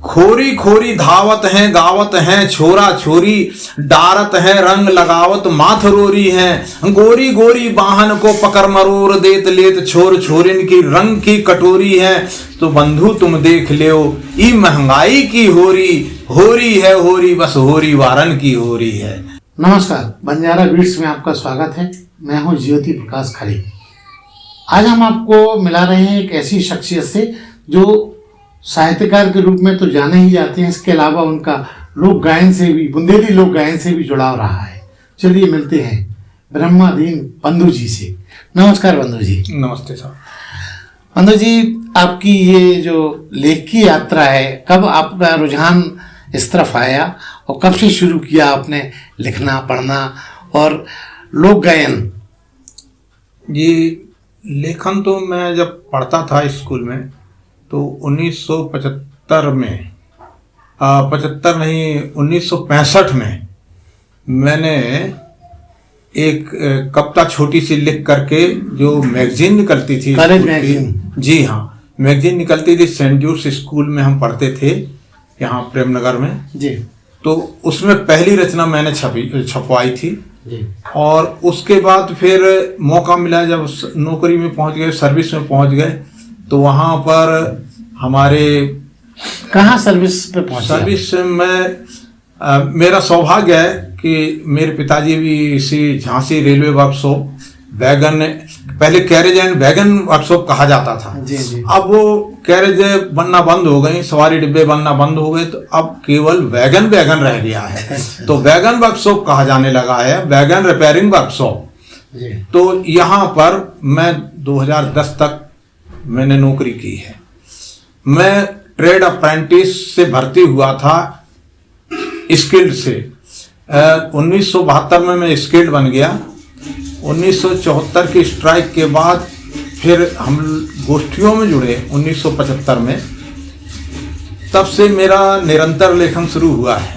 खोरी खोरी धावत हैं गावत हैं छोरा छोरी, डारत है रंग लगावत माथ रोरी हैं, गोरी गोरी बाहन को पकड़ मरोर देत लेत छोर छोरिन की रंग की कटोरी है। तो बंधु तुम देख लियो ई महंगाई की होरी है होरी, बस होरी वारन की होरी है। नमस्कार, बंजारा बीट्स में आपका स्वागत है। मैं हूं ज्योति प्रकाश खरे। आज हम आपको मिला रहे हैं एक ऐसी शख्सियत से जो साहित्यकार के रूप में तो जाने ही जाते हैं, इसके अलावा उनका लोक गायन से भी, बुंदेली लोक गायन से भी जुड़ाव रहा है। चलिए मिलते हैं ब्रह्मादीन बंधु जी से। नमस्कार बंधु जी। नमस्ते साहब। बंधु जी, आपकी ये जो लेख की यात्रा है, कब आपका रुझान इस तरफ आया और कब से शुरू किया आपने लिखना पढ़ना और लोक गायन? ये लेखन तो मैं जब पढ़ता था स्कूल में तो 1975 में 1965 में मैंने एक कविता छोटी सी लिख करके, जो मैगजीन निकलती थी, कॉलेज मैगजीन। जी हाँ, मैगजीन निकलती थी। सेंट जूड्स स्कूल में हम पढ़ते थे यहाँ प्रेमनगर में जी। तो उसमें पहली रचना मैंने छपवाई थी जी। और उसके बाद फिर मौका मिला, जब नौकरी में पहुंच गए, सर्विस में पहुंच गए, तो वहाँ पर हमारे कहाँ सर्विस पे पहुंचे? सर्विस में मेरा सौभाग्य है कि मेरे पिताजी भी इसी झांसी रेलवे वर्कशॉप वैगन, पहले कैरेज एंड वैगन वर्कशॉप कहा जाता था। जी जी। अब वो कैरेज बनना बंद हो गई, सवारी डिब्बे बनना बंद हो गए, तो अब केवल वैगन रह गया है। तो वैगन वर्कशॉप कहा जाने लगा है, वैगन रिपेयरिंग वर्कशॉप। तो यहाँ पर मैं 2010 तक मैंने नौकरी की है। मैं ट्रेड अप्रेंटिस से भर्ती हुआ था, स्किल्ड से। 1972 में मैं स्किल्ड बन गया। 1974 की स्ट्राइक के बाद फिर हम गोष्ठियों में जुड़े 1975 में। तब से मेरा निरंतर लेखन शुरू हुआ है।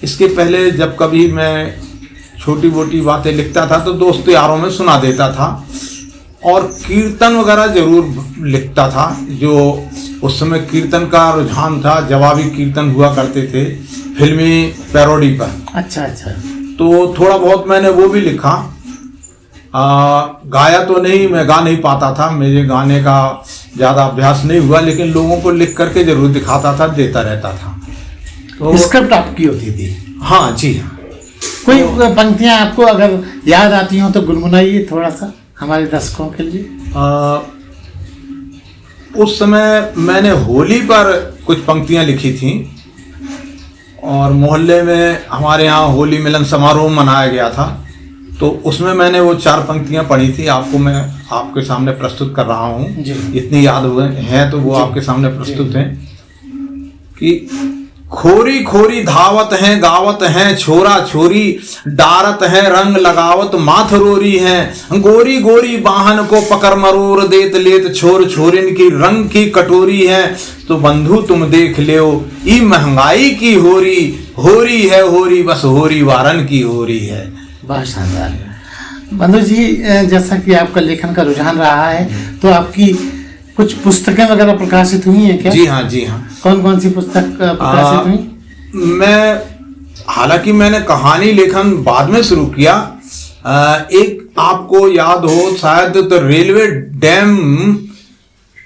इसके पहले जब कभी मैं छोटी मोटी बातें लिखता था तो दोस्त यारों में सुना देता था, और कीर्तन वगैरह जरूर लिखता था। जो उस समय कीर्तन का रुझान था, जवाबी कीर्तन हुआ करते थे फिल्मी पैरोडी पर। अच्छा। तो थोड़ा बहुत मैंने वो भी लिखा। गाया तो नहीं, मैं गा नहीं पाता था, मेरे गाने का ज़्यादा अभ्यास नहीं हुआ, लेकिन लोगों को लिख करके जरूर दिखाता था, देता रहता था। तो स्क्रिप्ट आपकी होती थी? हाँ जी हाँ। कोई पंक्तियां आपको अगर याद आती हो तो गुनगुनाइए थोड़ा सा हमारे दर्शकों के लिए। उस समय मैंने होली पर कुछ पंक्तियां लिखी थी, और मोहल्ले में हमारे यहाँ होली मिलन समारोह मनाया गया था, तो उसमें मैंने वो 4 पंक्तियां पढ़ी थी। आपको मैं आपके सामने प्रस्तुत कर रहा हूँ। इतनी याद हो गए हैं तो वो आपके सामने प्रस्तुत हैं कि खोरी खोरी धावत हैं गावत हैं छोरा छोरी, डारत है रंग लगावत माथ रोरी हैं, गोरी गोरी बाहन को पकड़ मरोर देत लेत छोर छोरिन की रंग की कटोरी है। तो बंधु तुम देख लियो ई महंगाई की होरी है होरी, बस होरी वारन की होरी है। बहुत शानदार। बंधु जी, जैसा कि आपका लेखन का रुझान रहा है, तो आपकी कुछ पुस्तकें वगैरह प्रकाशित हुई हैं क्या? जी हाँ जी हाँ। कौन सी पुस्तक प्रकाशित हुई? हालांकि मैंने कहानी लेखन बाद में शुरू किया। एक आपको याद हो शायद, तो रेलवे डैम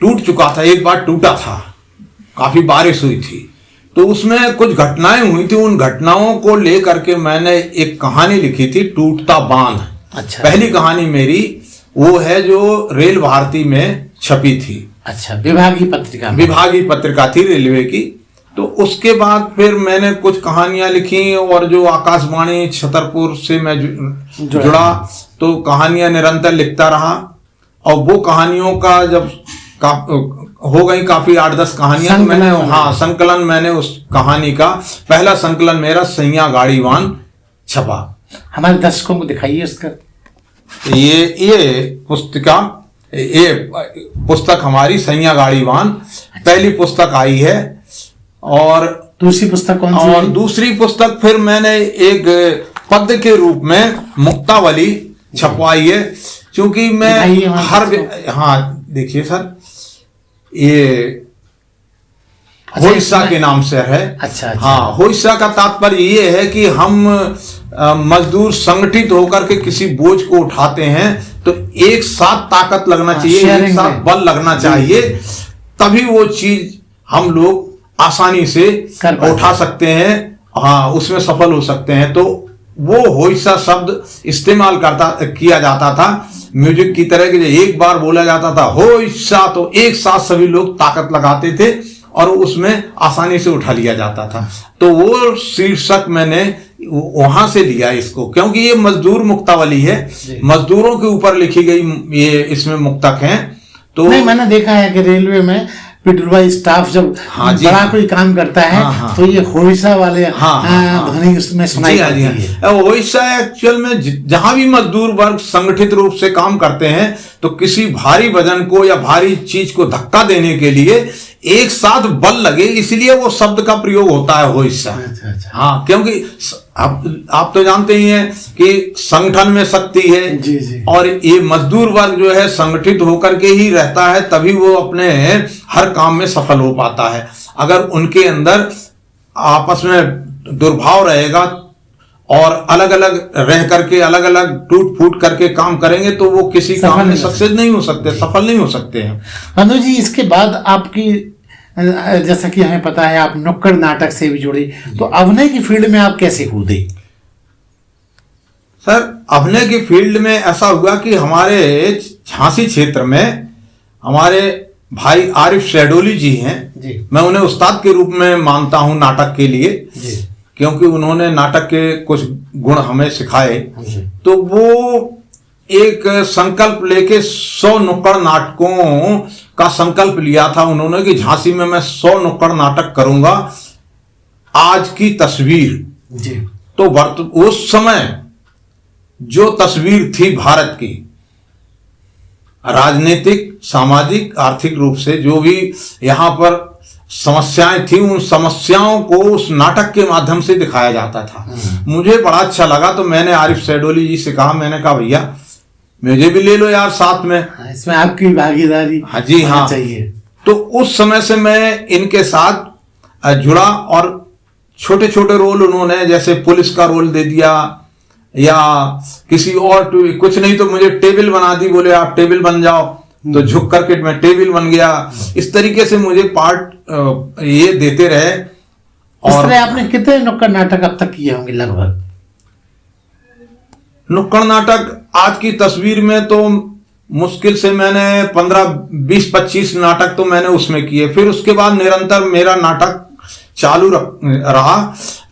टूट चुका था, एक बार टूटा था, काफी बारिश हुई थी, तो उसमें कुछ घटनाएं हुई थी। उन घटनाओं को लेकर के मैंने एक कहानी लिखी थी, टूटता बांध। अच्छा। पहली कहानी मेरी वो है जो रेल भारती में छपी थी। अच्छा, विभागीय पत्रिका थी रेलवे की। तो उसके बाद फिर मैंने कुछ कहानियां लिखी, और जो आकाशवाणी छतरपुर से मैं जुड़ा तो कहानियां निरंतर लिखता रहा। और वो कहानियों का जब हो गई काफी 8-10 कहानियां, मैंने संकलन मैंने उस कहानी का पहला संकलन मेरा सैया गाड़ीवान छपा। हमारे दर्शकों को दिखाइए उसका। ये पुस्तक हमारी सैया गाड़ीवान पहली पुस्तक आई है। और दूसरी पुस्तक कौन सी? और दूसरी पुस्तक फिर मैंने एक पद्य के रूप में मुक्तावली छपवाई है, क्योंकि मैं हाँ देखिए सर, ये होइसा के नाम से है। अच्छा। हाँ, होइसा का तात्पर्य ये है कि हम मजदूर संगठित होकर के किसी बोझ को उठाते हैं तो एक साथ ताकत लगना चाहिए, एक साथ बल लगना चाहिए, तभी वो चीज हम लोग आसानी से उठा सकते हैं। हाँ, उसमें सफल हो सकते हैं। तो वो होइसा शब्द इस्तेमाल किया जाता था म्यूजिक की तरह के। एक बार बोला जाता था होइसा तो एक साथ सभी लोग ताकत लगाते थे और उसमें आसानी से उठा लिया जाता था। तो वो शीर्षक मैंने वहां से लिया इसको, क्योंकि ये मजदूर मुक्तावली है, मजदूरों के ऊपर लिखी गई ये इसमें मुक्तक हैं। तो नहीं, मैंने देखा है कि रेलवे में पिटुलवाई स्टाफ जब बड़ा कोई काम करता है तो ये होइसा वाले ध्वनि उसमें सुनाई देती है। होइसा एक्चुअल में जहां भी मजदूर वर्ग संगठित रूप से काम करते हैं तो किसी भारी वजन को या भारी चीज को धक्का देने के लिए एक साथ बल लगे, इसलिए वो शब्द का प्रयोग होता है होइसा। अच्छा। हाँ, क्योंकि आप तो जानते ही हैं कि संगठन में शक्ति है। जी। और ये मजदूर वर्ग जो है संगठित होकर के ही रहता है, तभी वो अपने हर काम में सफल हो पाता है। अगर उनके अंदर आपस में दुर्भाव रहेगा और अलग अलग रह करके अलग अलग टूट फूट करके काम करेंगे तो वो किसी काम में सक्सेस नहीं हो सकते, सफल नहीं हो सकते हैं। मनु जी, इसके बाद आपकी, जैसा कि हमें पता है आप नुक्कड़ नाटक से भी जुड़े, तो अभिनय की फील्ड में आप कैसे कूदे? सर, अभिनय की फील्ड में ऐसा हुआ कि हमारे झांसी क्षेत्र में हमारे भाई आरिफ शहडोली जी हैं जी। मैं उन्हें उस्ताद के रूप में मानता हूं नाटक के लिए जी। क्योंकि उन्होंने नाटक के कुछ गुण हमें सिखाए। तो वो एक संकल्प लेके 100 नुक्कड़ नाटकों का संकल्प लिया था उन्होंने कि झांसी में मैं 100 नुक्कड़ नाटक करूंगा। आज की तस्वीर जी। तो उस समय जो तस्वीर थी भारत की, राजनीतिक, सामाजिक, आर्थिक रूप से जो भी यहाँ पर समस्याएं थी, उन समस्याओं को उस नाटक के माध्यम से दिखाया जाता था। मुझे बड़ा अच्छा लगा। तो मैंने आरिफ शहडोली जी से कहा, मैंने कहा भैया मुझे भी ले लो यार साथ में, इसमें आपकी भागीदारी हाँ जी हाँ चाहिए। तो उस समय से मैं इनके साथ जुड़ा और छोटे छोटे रोल उन्होंने, जैसे पुलिस का रोल दे दिया या किसी और कुछ नहीं तो मुझे टेबल बना दी, बोले आप टेबल बन जाओ, तो झुक करके मैं टेबल बन गया। इस तरीके से मुझे पार्ट ये देते रहे। और आपने कितने नुक्कड़ नाटक अब तक किए होंगे लगभग? नुक्कड़ नाटक आज की तस्वीर में तो मुश्किल से मैंने 15-20-25 नाटक तो मैंने उसमें किए। फिर उसके बाद निरंतर मेरा नाटक चालू रहा।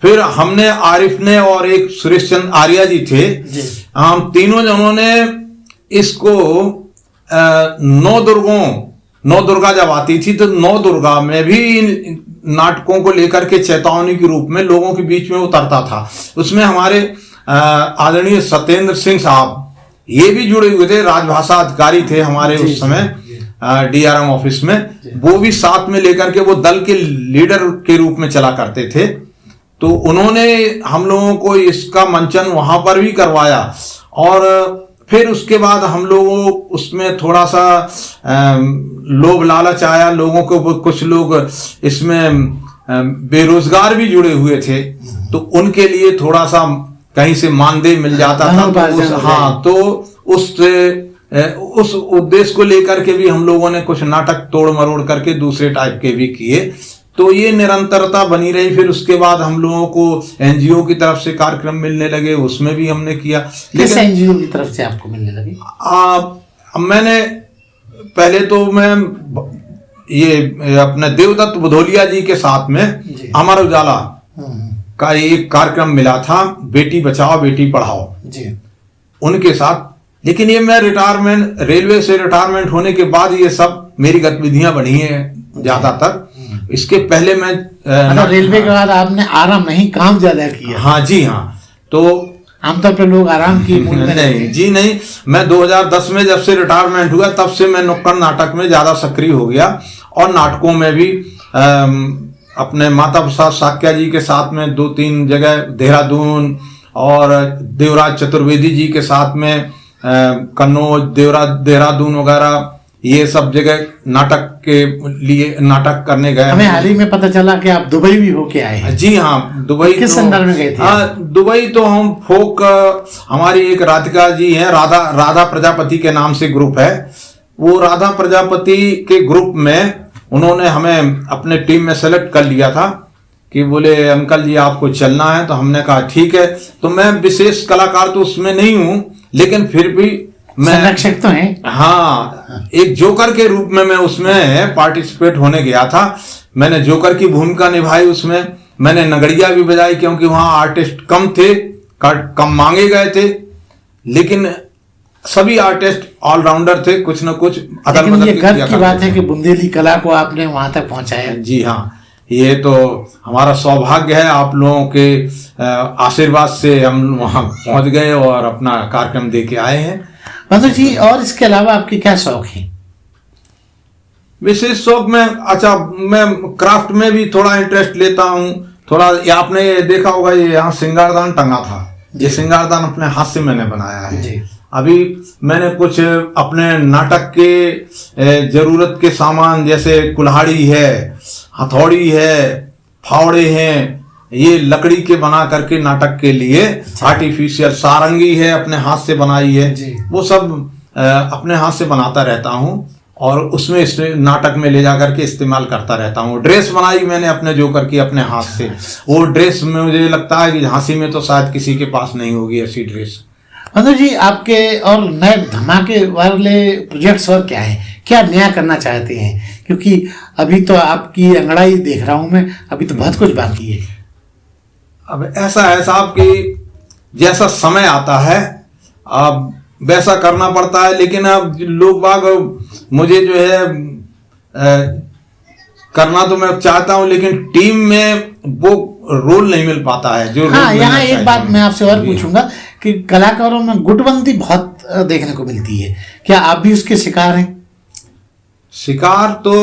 फिर हमने, आरिफ ने और एक सुरेश चंद्र आर्या जी थे, हम तीनों जनों ने इसको नौ दुर्गा जब आती थी तो 9 दुर्गा में भी इन नाटकों को लेकर के चेतावनी के रूप में लोगों के बीच में उतरता था। उसमें हमारे आदरणीय सत्येंद्र सिंह साहब ये भी जुड़े हुए थे, राजभाषा अधिकारी थे हमारे उस समय DRM ऑफिस में। वो भी साथ में लेकर के वो दल के लीडर के रूप में चला करते थे। तो उन्होंने हम लोगों को इसका मंचन वहां पर भी करवाया। और फिर उसके बाद हम लोगों उसमें थोड़ा सा लोभ लालच आया लोगों को। कुछ लोग इसमें बेरोजगार भी जुड़े हुए थे, तो उनके लिए थोड़ा सा कहीं से मानदेय मिल जाता था। तो उस उद्देश्य को लेकर के भी हम लोगों ने कुछ नाटक तोड़ मरोड़ करके दूसरे टाइप के भी किए। तो ये निरंतरता बनी रही। फिर उसके बाद हम लोगों को NGO की तरफ से कार्यक्रम मिलने लगे, उसमें भी हमने किया। किस NGO की तरफ से आपको मिलने लगे? मैंने पहले तो मैं ये अपने देवदत्त बुधोलिया जी के साथ में अमर उजाला का एक कार्यक्रम मिला था, बेटी बचाओ बेटी पढ़ाओ जी, उनके साथ। लेकिन ये मैं रिटायरमेंट, रेलवे से रिटायरमेंट होने के बाद ये सब मेरी गतिविधियां बढ़ी हैं ज्यादातर। इसके पहले मैं रेलवे के बाद आपने आराम नहीं, काम ज्यादा किया? हाँ जी हाँ। तो आमतौर पर लोग आराम की नहीं जी नहीं, मैं 2010 में जब से रिटायरमेंट हुआ तब से मैं नुक्कड़ नाटक में ज्यादा सक्रिय हो गया। और नाटकों में भी अपने माता प्रसाद साक्या जी के साथ में 2-3 जगह, देहरादून और देवराज चतुर्वेदी जी के साथ में कन्नौज, देहरादून वगैरह, ये सब जगह नाटक के लिए नाटक करने गए। हमें हाल ही में पता चला कि आप दुबई भी होके आए हैं। जी हाँ, दुबई। किस संदर्भ में गए थे? दुबई तो हम फोक, हमारी एक राधिका जी हैं, राधा प्रजापति के नाम से ग्रुप है। वो राधा प्रजापति के ग्रुप में उन्होंने हमें अपने टीम में सेलेक्ट कर लिया था कि बोले अंकल जी आपको चलना है। तो हमने कहा ठीक है। तो मैं विशेष कलाकार तो उसमें नहीं हूँ, लेकिन फिर भी मैं संरक्षक तो हैं। हाँ, एक जोकर के रूप में मैं उसमें पार्टिसिपेट होने गया था। मैंने जोकर की भूमिका निभाई उसमें। मैंने नगड़िया भी बजाई क्योंकि वहां आर्टिस्ट कम थे, कम मांगे गए थे, लेकिन सभी आर्टिस्ट ऑलराउंडर थे, कुछ न कुछ अदल बदल ये गर्व की बात है कि बुंदेली कला को आपने वहां तक पहुंचाया। जी हाँ, ये तो हमारा सौभाग्य है। आप लोगों के आशीर्वाद से हम वहां पहुंच गए और अपना कार्यक्रम दे के आए हैं। बंधु जी, और इसके अलावा आपके क्या शौक हैं? विशेष शौक में, अच्छा, मैं क्राफ्ट में भी थोड़ा इंटरेस्ट लेता हूँ। थोड़ा आपने ये देखा होगा, ये यहाँ सिंगारदान टंगा था। ये सिंगारदान अपने हाथ से मैंने बनाया है जी। अभी मैंने कुछ अपने नाटक के जरूरत के सामान, जैसे कुल्हाड़ी है, हथौड़ी है, फावड़े हैं, ये लकड़ी के बना करके नाटक के लिए आर्टिफिशियल सारंगी है, अपने हाथ से बनाई है। वो सब अपने हाथ से बनाता रहता हूँ और उसमें इस नाटक में ले जा करके इस्तेमाल करता रहता हूँ। ड्रेस बनाई मैंने अपने जोकर की अपने हाथ से। वो ड्रेस में मुझे लगता है कि झांसी में तो शायद किसी के पास नहीं होगी ऐसी ड्रेस। बंधु जी, आपके और नए धमाके वाले प्रोजेक्ट्स और क्या है? क्या नया करना चाहते हैं? क्योंकि अभी तो आपकी अंगड़ाई देख रहा हूं मैं, अभी तो बहुत कुछ बाकी है। अब ऐसा है साहब कि जैसा समय आता है अब वैसा करना पड़ता है, लेकिन अब लोग बाग मुझे जो है करना तो मैं चाहता हूं, लेकिन टीम में वो रोल नहीं मिल पाता है जो। हाँ, यहाँ एक बात मैं आपसे और पूछूंगा कि कलाकारों में गुटबंदी बहुत देखने को मिलती है, क्या आप भी उसके शिकार हैं? शिकार तो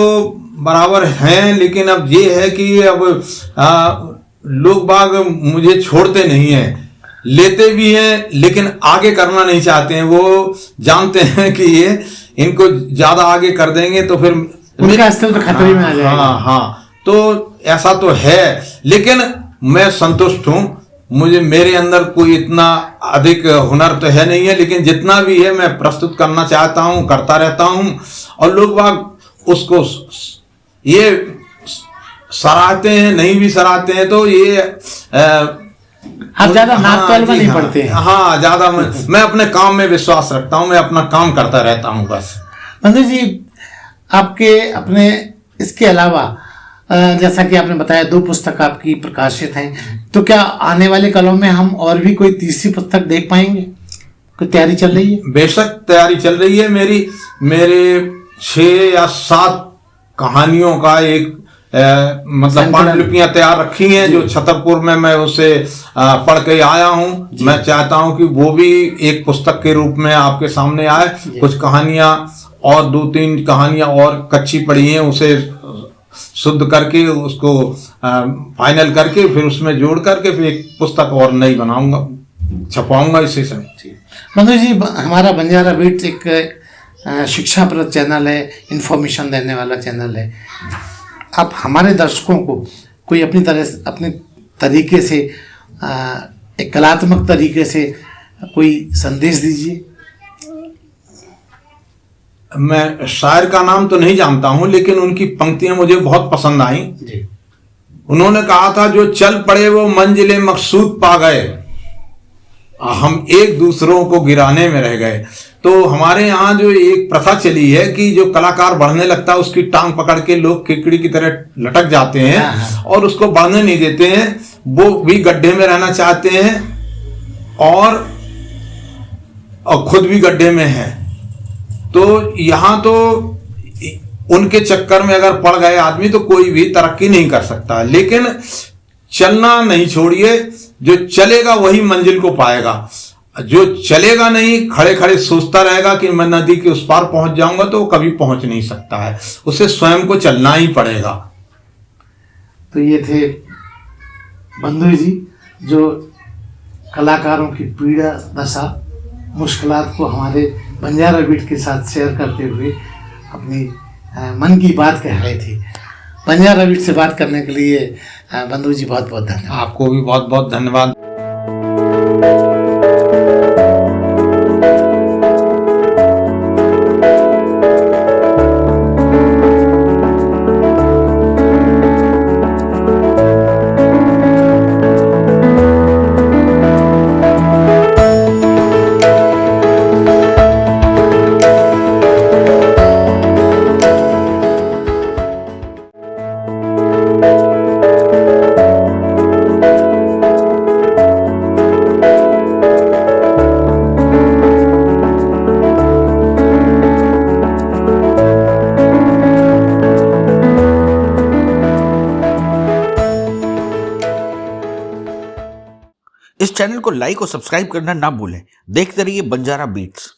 बराबर हैं, लेकिन अब ये है कि अब लोग बाग मुझे छोड़ते नहीं हैं, लेते भी हैं लेकिन आगे करना नहीं चाहते हैं। वो जानते हैं कि ये इनको ज्यादा आगे कर देंगे तो फिर उनका अस्तित्व खतरे में आ जाएगा। हाँ, तो ऐसा तो है, लेकिन मैं संतुष्ट हूँ। मुझे, मेरे अंदर कोई इतना अधिक हुनर तो है नहीं है, लेकिन जितना भी है मैं प्रस्तुत करना चाहता हूँ, करता रहता हूँ। और लोग बाग उसको ये सराहते हैं, नहीं भी सराहते हैं तो ये आप ज्यादा नाक तोल में नहीं पड़ते हैं। हाँ, ज्यादा मैं अपने काम में विश्वास रखता हूँ, मैं अपना काम करता रहता हूँ बस। बंधु जी, आपके अपने इसके अलावा जैसा कि आपने बताया 2 पुस्तक आपकी प्रकाशित हैं, तो क्या आने वाले कलों में हम और भी कोई तीसरी पुस्तक देख पाएंगे? कोई तैयारी चल रही है? बेशक तैयारी चल रही है। मेरे 6 या 7 कहानियों का एक मतलब पांडुलिपियां तैयार रखी हैं, जो छतरपुर में मैं उसे पढ़ के आया हूं। मैं चाहता हूं कि वो भी एक पुस्तक के रूप में आपके सामने आए। कुछ कहानियां और 2-3 कहानियां और कच्ची पड़ी हैं, उसे शुद्ध करके उसको फाइनल करके फिर उसमें जोड़ करके फिर एक पुस्तक और नई बनाऊंगा, छपाऊंगा इसी समय। बंधु जी, हमारा बंजारा बीट्स एक शिक्षाप्रद चैनल है, इंफॉर्मेशन देने वाला चैनल है। आप हमारे दर्शकों को कोई अपने तरीके से एक कलात्मक तरीके से कोई संदेश दीजिए। मैं शायर का नाम तो नहीं जानता हूं, लेकिन उनकी पंक्तियां मुझे बहुत पसंद आई जी। उन्होंने कहा था, जो चल पड़े वो मंजिले मकसूद पा गए, हम एक दूसरों को गिराने में रह गए। तो हमारे यहाँ जो एक प्रथा चली है कि जो कलाकार बढ़ने लगता है उसकी टांग पकड़ के लोग केकड़ी की तरह लटक जाते हैं और उसको बढ़ने नहीं देते हैं। वो भी गड्ढे में रहना चाहते हैं और खुद भी गड्ढे में है। तो यहाँ तो उनके चक्कर में अगर पड़ गए आदमी तो कोई भी तरक्की नहीं कर सकता। लेकिन चलना नहीं छोड़िए, जो चलेगा वही मंजिल को पाएगा। जो चलेगा नहीं, खड़े खड़े सोचता रहेगा कि मैं नदी के उस पार पहुंच जाऊंगा, तो कभी पहुंच नहीं सकता है। उसे स्वयं को चलना ही पड़ेगा। तो ये थे बंधु जी, जो कलाकारों की पीड़ा दशा मुश्किलात को हमारे बंजारा बीट के साथ शेयर करते हुए अपनी मन की बात कह रहे थे। बंजारा बीट से बात करने के लिए बंधु जी बहुत बहुत धन्यवाद। आपको भी बहुत बहुत धन्यवाद। इस चैनल को लाइक और सब्सक्राइब करना ना भूलें। देखते रहिए बंजारा बीट्स।